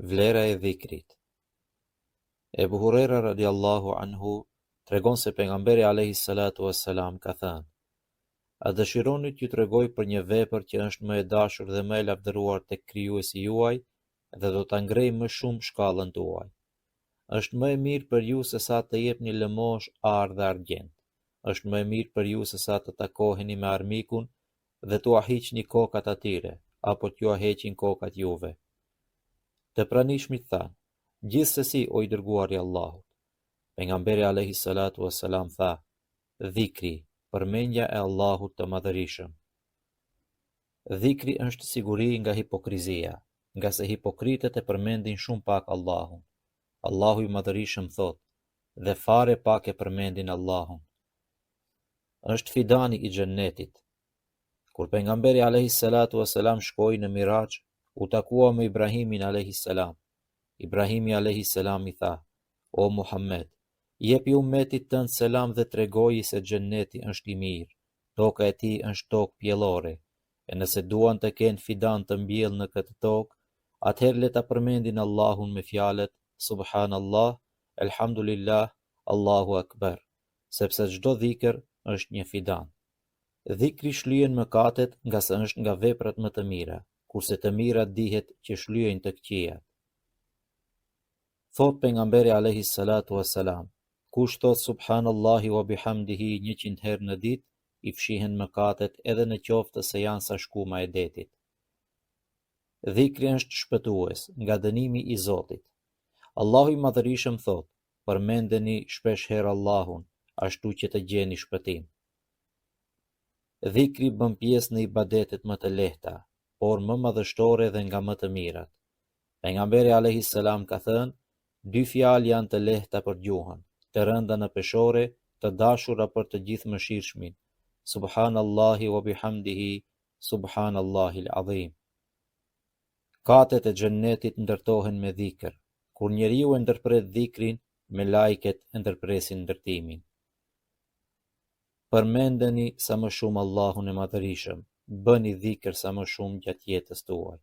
Vlera e dhikrit. Ebu Hurera radiallahu anhu tregon se pejgamberi alayhi salatu wassalam ka thënë: A dëshironi t'ju tregoj për një vepër që është më e dashur dhe më e lavdëruar tek krijuesi juaj dhe do ta ngrej më shumë shkallën tuaj. Është më e mirë për ju se sa të jepni lëmosh ar dhe argjend. Është më e mirë për ju se sa të takoheni me armikun dhe t'u ahiqni kokat atyre, apo t'ju aheqin kokat juve. Të pranishmit thanë: Gjithsesi o i dërguari i Allahut. Pejgamberi alayhi salatu wassalam tha: Dhikri, përmendja e Allahut të Madhërisëm. Dhikri është siguri nga hipokrizia, nga se hipokritët e përmendin shumë pak Allahun. Allahu i Madhërisëm thot: Dhe fare pak e përmendin Allahun. Është fidani i xhennetit. Kur pejgamberi alayhi salatu wassalam shkoi në Mirax, u takua me Ibrahimin alayhi salam. Ibrahimi alayhi salam i tha: O Muhammed, jepi ummetit tënd selam dhe tregoji se xhenneti është i mirë, toka e tij është tokë pjellore, e nëse duan të kenë fidan të mbjellë në këtë tokë, atëherë le ta përmendin Allahun me fjalët Subhanallah, Elhamdulillah, Allahu Akbar, sepse çdo dhikr është një fidan. Dhikri shlyen mëkatet nga se është nga veprat më të mira, kurse të mirat dihet që shlyejnë të këqijat. Thot pejgamberi alayhi salatu wassalam: Kush thot Subhanallahi wa bihamdihi 100 herë në ditë, i fshihen mëkatet edhe në qoftë se janë sa shkuma e detit. Dhikri është shpëtues nga dënimi i Zotit. Allahu i Madhërisëm thot: Përmendeni shpesh herë Allahun, ashtu që të gjeni shpëtim. Dhikri bën pjesë në ibadetet më të lehta, por më madhështore dhe nga më të mirat. Pejgamberi alayhi salam ka thënë: Dy fjalë janë të lehta për gjuhën, të rënda në peshore, të dashura për të gjithë mëshirshmin. Subhanallahi wa bihamdihi, Subhanallahil azim. Katet e xhennetit ndërtohen me dhikr. Kur njeriu e ndërpret dhikrin, me lajket e ndërpresin ndërtimin. Përmendeni sa më shumë Allahun e Madhërisëm, bëni dhikr sa më shumë gjatë jetës tuaj.